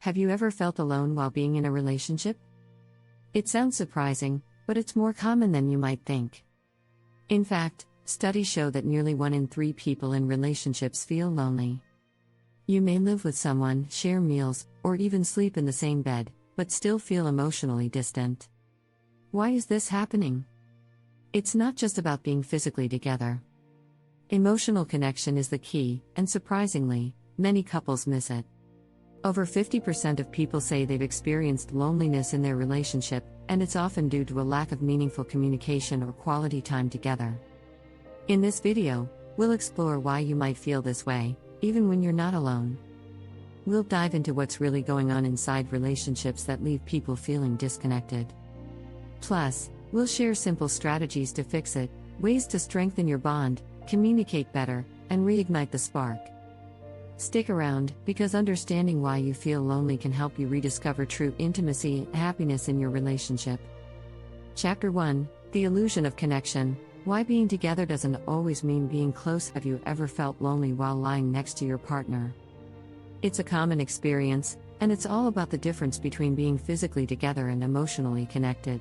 Have you ever felt alone while being in a relationship? It sounds surprising, but it's more common than you might think. In fact, studies show that nearly 1 in 3 people in relationships feel lonely. You may live with someone, share meals, or even sleep in the same bed, but still feel emotionally distant. Why is this happening? It's not just about being physically together. Emotional connection is the key, and surprisingly, many couples miss it. Over 50% of people say they've experienced loneliness in their relationship, and it's often due to a lack of meaningful communication or quality time together. In this video, we'll explore why you might feel this way, even when you're not alone. We'll dive into what's really going on inside relationships that leave people feeling disconnected. Plus, we'll share simple strategies to fix it, ways to strengthen your bond, communicate better, and reignite the spark. Stick around, because understanding why you feel lonely can help you rediscover true intimacy and happiness in your relationship. Chapter 1: The Illusion of Connection. Why being together doesn't always mean being close. Have you ever felt lonely while lying next to your partner? It's a common experience, and it's all about the difference between being physically together and emotionally connected.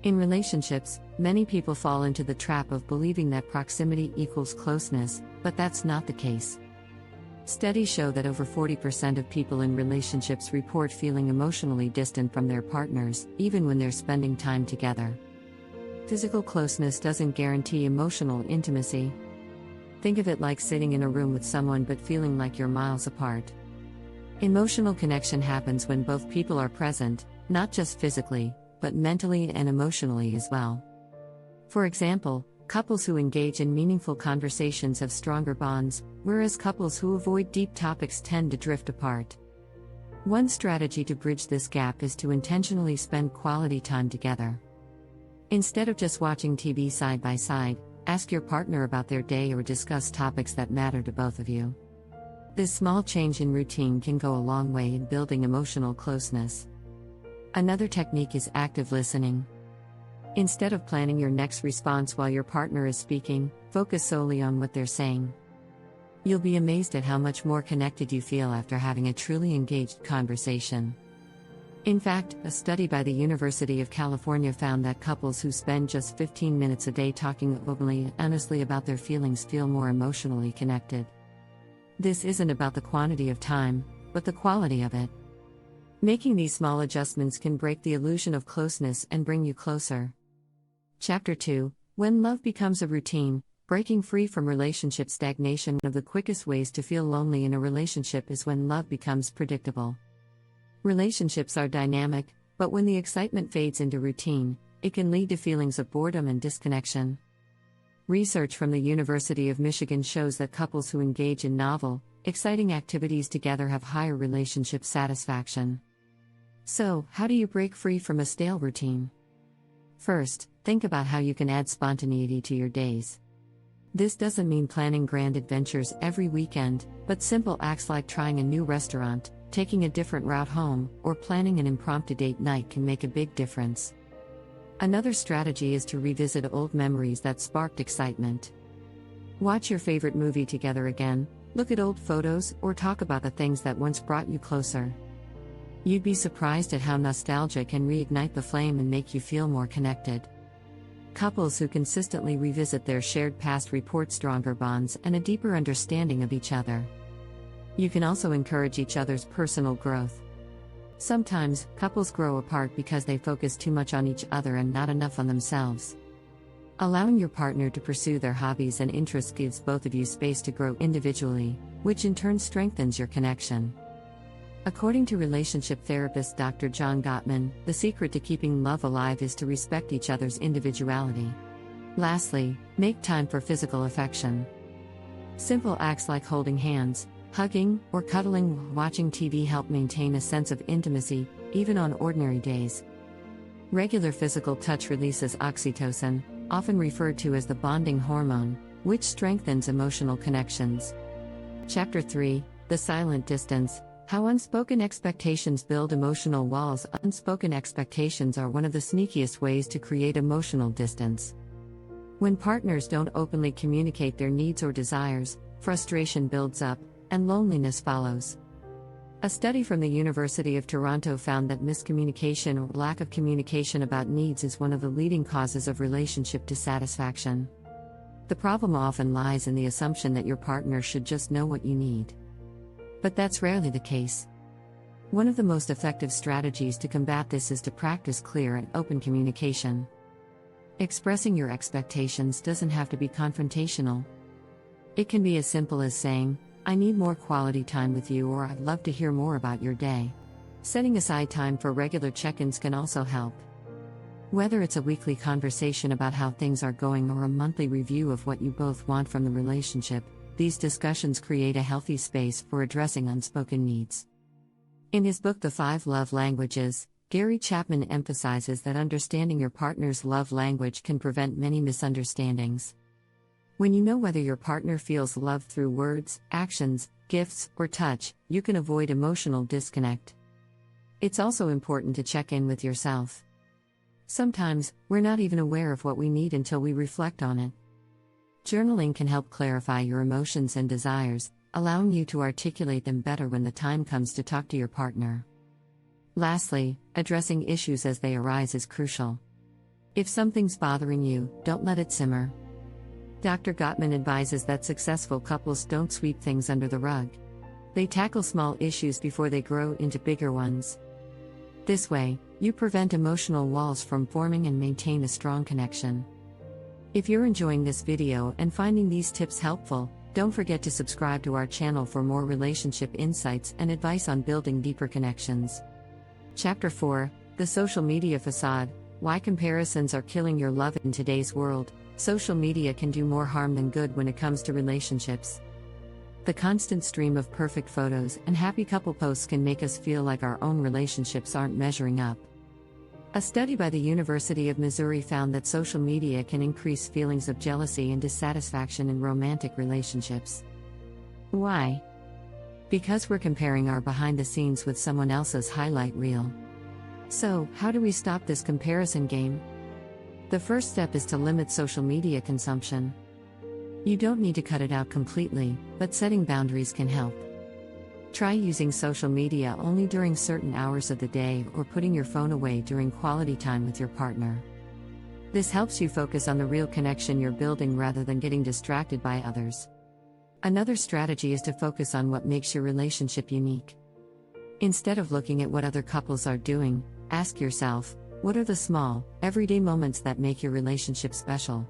In relationships, many people fall into the trap of believing that proximity equals closeness, but that's not the case. Studies show that over 40% of people in relationships report feeling emotionally distant from their partners, even when they're spending time together. Physical closeness doesn't guarantee emotional intimacy. Think of it like sitting in a room with someone but feeling like you're miles apart. Emotional connection happens when both people are present, not just physically, but mentally and emotionally as well. For example, couples who engage in meaningful conversations have stronger bonds, whereas couples who avoid deep topics tend to drift apart. One strategy to bridge this gap is to intentionally spend quality time together. Instead of just watching TV side by side, ask your partner about their day or discuss topics that matter to both of you. This small change in routine can go a long way in building emotional closeness. Another technique is active listening. Instead of planning your next response while your partner is speaking, focus solely on what they're saying. You'll be amazed at how much more connected you feel after having a truly engaged conversation. In fact, a study by the University of California found that couples who spend just 15 minutes a day talking openly and honestly about their feelings feel more emotionally connected. This isn't about the quantity of time, but the quality of it. Making these small adjustments can break the illusion of closeness and bring you closer. Chapter 2: When Love Becomes a Routine, Breaking Free from Relationship Stagnation. One of the quickest ways to feel lonely in a relationship is when love becomes predictable. Relationships are dynamic, but when the excitement fades into routine, it can lead to feelings of boredom and disconnection. Research from the University of Michigan shows that couples who engage in novel, exciting activities together have higher relationship satisfaction. So, how do you break free from a stale routine? First, think about how you can add spontaneity to your days. This doesn't mean planning grand adventures every weekend, but simple acts like trying a new restaurant, taking a different route home, or planning an impromptu date night can make a big difference. Another strategy is to revisit old memories that sparked excitement. Watch your favorite movie together again, look at old photos, or talk about the things that once brought you closer. You'd be surprised at how nostalgia can reignite the flame and make you feel more connected. Couples who consistently revisit their shared past report stronger bonds and a deeper understanding of each other. You can also encourage each other's personal growth. Sometimes, couples grow apart because they focus too much on each other and not enough on themselves. Allowing your partner to pursue their hobbies and interests gives both of you space to grow individually, which in turn strengthens your connection. According to relationship therapist Dr. John Gottman, the secret to keeping love alive is to respect each other's individuality. Lastly, make time for physical affection. Simple acts like holding hands, hugging, or cuddling while watching TV help maintain a sense of intimacy, even on ordinary days. Regular physical touch releases oxytocin, often referred to as the bonding hormone, which strengthens emotional connections. Chapter 3: The Silent Distance. How unspoken expectations build emotional walls. Unspoken expectations are one of the sneakiest ways to create emotional distance. When partners don't openly communicate their needs or desires, frustration builds up, and loneliness follows. A study from the University of Toronto found that miscommunication or lack of communication about needs is one of the leading causes of relationship dissatisfaction. The problem often lies in the assumption that your partner should just know what you need. But that's rarely the case. One of the most effective strategies to combat this is to practice clear and open communication. Expressing your expectations doesn't have to be confrontational. It can be as simple as saying, "I need more quality time with you," or "I'd love to hear more about your day." Setting aside time for regular check-ins can also help. Whether it's a weekly conversation about how things are going or a monthly review of what you both want from the relationship, these discussions create a healthy space for addressing unspoken needs. In his book The 5 Love Languages, Gary Chapman emphasizes that understanding your partner's love language can prevent many misunderstandings. When you know whether your partner feels love through words, actions, gifts, or touch, you can avoid emotional disconnect. It's also important to check in with yourself. Sometimes, we're not even aware of what we need until we reflect on it. Journaling can help clarify your emotions and desires, allowing you to articulate them better when the time comes to talk to your partner. Lastly, addressing issues as they arise is crucial. If something's bothering you, don't let it simmer. Dr. Gottman advises that successful couples don't sweep things under the rug. They tackle small issues before they grow into bigger ones. This way, you prevent emotional walls from forming and maintain a strong connection. If you're enjoying this video and finding these tips helpful, don't forget to subscribe to our channel for more relationship insights and advice on building deeper connections. Chapter 4: The Social Media Facade: Why Comparisons Are Killing Your Love in Today's World. Social media can do more harm than good when it comes to relationships. The constant stream of perfect photos and happy couple posts can make us feel like our own relationships aren't measuring up. A study by the University of Missouri found that social media can increase feelings of jealousy and dissatisfaction in romantic relationships. Why? Because we're comparing our behind the scenes with someone else's highlight reel. So, how do we stop this comparison game? The first step is to limit social media consumption. You don't need to cut it out completely, but setting boundaries can help. Try using social media only during certain hours of the day or putting your phone away during quality time with your partner. This helps you focus on the real connection you're building rather than getting distracted by others. Another strategy is to focus on what makes your relationship unique. Instead of looking at what other couples are doing, ask yourself, what are the small, everyday moments that make your relationship special?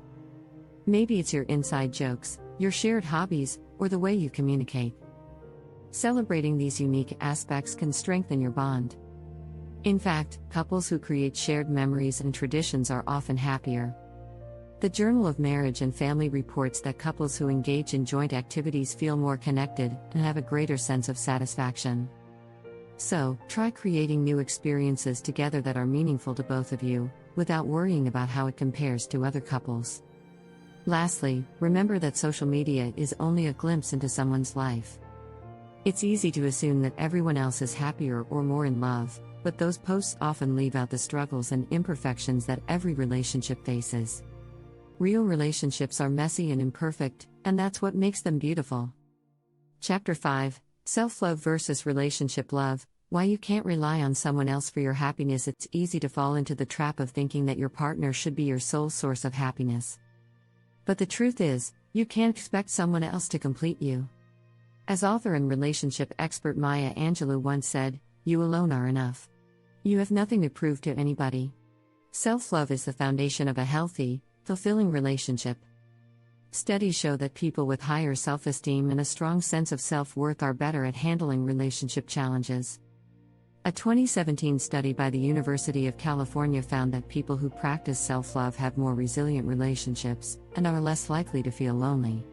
Maybe it's your inside jokes, your shared hobbies, or the way you communicate. Celebrating these unique aspects can strengthen your bond. In fact, couples who create shared memories and traditions are often happier. The Journal of Marriage and Family reports that couples who engage in joint activities feel more connected and have a greater sense of satisfaction. So, try creating new experiences together that are meaningful to both of you, without worrying about how it compares to other couples. Lastly, remember that social media is only a glimpse into someone's life. It's easy to assume that everyone else is happier or more in love, but those posts often leave out the struggles and imperfections that every relationship faces. Real relationships are messy and imperfect, and that's what makes them beautiful. Chapter 5: Self-Love versus Relationship Love: Why You Can't Rely on Someone Else for Your Happiness. It's easy to fall into the trap of thinking that your partner should be your sole source of happiness. But the truth is, you can't expect someone else to complete you. As author and relationship expert Maya Angelou once said, "You alone are enough. You have nothing to prove to anybody." Self-love is the foundation of a healthy, fulfilling relationship. Studies show that people with higher self-esteem and a strong sense of self-worth are better at handling relationship challenges. A 2017 study by the University of California found that people who practice self-love have more resilient relationships and are less likely to feel lonely.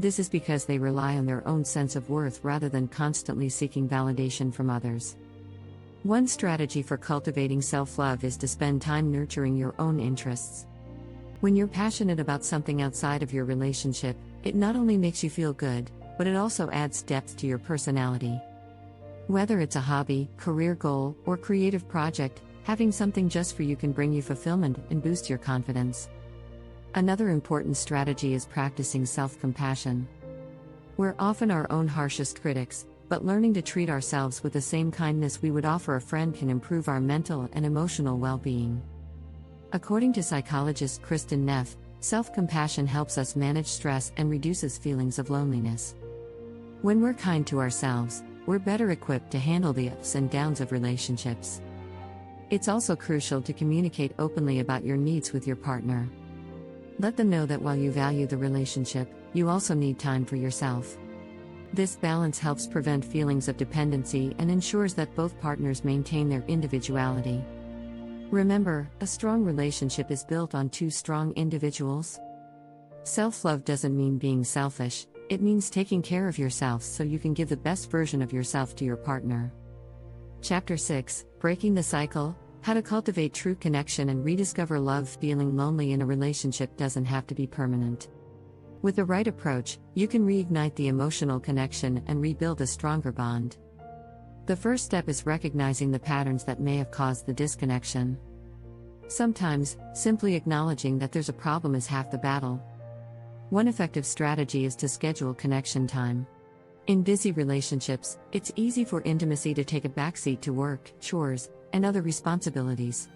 This is because they rely on their own sense of worth rather than constantly seeking validation from others. One strategy for cultivating self-love is to spend time nurturing your own interests. When you're passionate about something outside of your relationship, it not only makes you feel good, but it also adds depth to your personality. Whether it's a hobby, career goal, or creative project, having something just for you can bring you fulfillment and boost your confidence. Another important strategy is practicing self-compassion. We're often our own harshest critics, but learning to treat ourselves with the same kindness we would offer a friend can improve our mental and emotional well-being. According to psychologist Kristen Neff, self-compassion helps us manage stress and reduces feelings of loneliness. When we're kind to ourselves, we're better equipped to handle the ups and downs of relationships. It's also crucial to communicate openly about your needs with your partner. Let them know that while you value the relationship, you also need time for yourself. This balance helps prevent feelings of dependency and ensures that both partners maintain their individuality. Remember, a strong relationship is built on two strong individuals. Self-love doesn't mean being selfish, it means taking care of yourself so you can give the best version of yourself to your partner. Chapter 6, Breaking the Cycle: How to Cultivate True Connection and Rediscover Love. Feeling lonely in a relationship doesn't have to be permanent. With the right approach, you can reignite the emotional connection and rebuild a stronger bond. The first step is recognizing the patterns that may have caused the disconnection. Sometimes, simply acknowledging that there's a problem is half the battle. One effective strategy is to schedule connection time. In busy relationships, it's easy for intimacy to take a backseat to work, chores, and other responsibilities.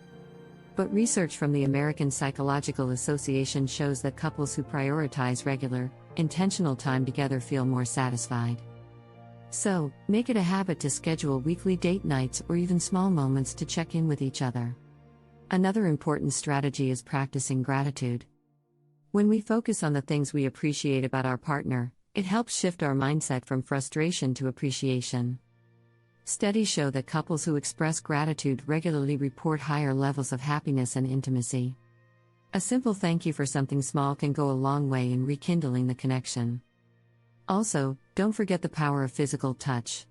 But research from the American Psychological Association shows that couples who prioritize regular, intentional time together feel more satisfied. So, make it a habit to schedule weekly date nights or even small moments to check in with each other. Another important strategy is practicing gratitude. When we focus on the things we appreciate about our partner, it helps shift our mindset from frustration to appreciation. Studies show that couples who express gratitude regularly report higher levels of happiness and intimacy. A simple thank you for something small can go a long way in rekindling the connection. Also, don't forget the power of physical touch.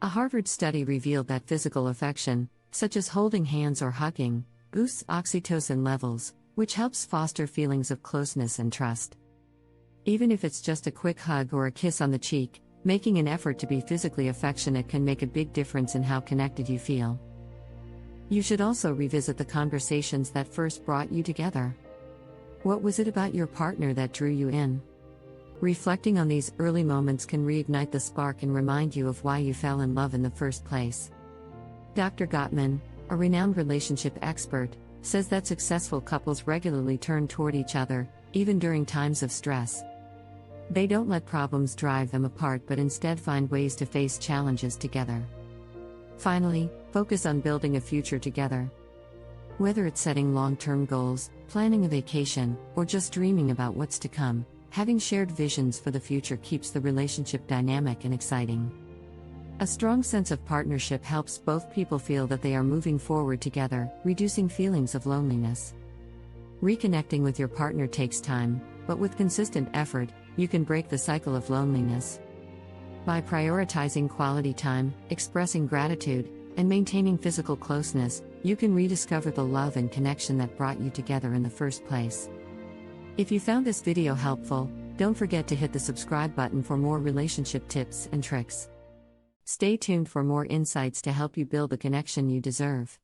A Harvard study revealed that physical affection, such as holding hands or hugging, boosts oxytocin levels, which helps foster feelings of closeness and trust. Even if it's just a quick hug or a kiss on the cheek, making an effort to be physically affectionate can make a big difference in how connected you feel. You should also revisit the conversations that first brought you together. What was it about your partner that drew you in? Reflecting on these early moments can reignite the spark and remind you of why you fell in love in the first place. Dr. Gottman, a renowned relationship expert, says that successful couples regularly turn toward each other, even during times of stress. They don't let problems drive them apart but instead find ways to face challenges together. Finally, focus on building a future together. Whether it's setting long-term goals, planning a vacation, or just dreaming about what's to come, having shared visions for the future keeps the relationship dynamic and exciting. A strong sense of partnership helps both people feel that they are moving forward together, reducing feelings of loneliness. Reconnecting with your partner takes time, but with consistent effort, you can break the cycle of loneliness. By prioritizing quality time, expressing gratitude, and maintaining physical closeness, you can rediscover the love and connection that brought you together in the first place. If you found this video helpful, don't forget to hit the subscribe button for more relationship tips and tricks. Stay tuned for more insights to help you build the connection you deserve.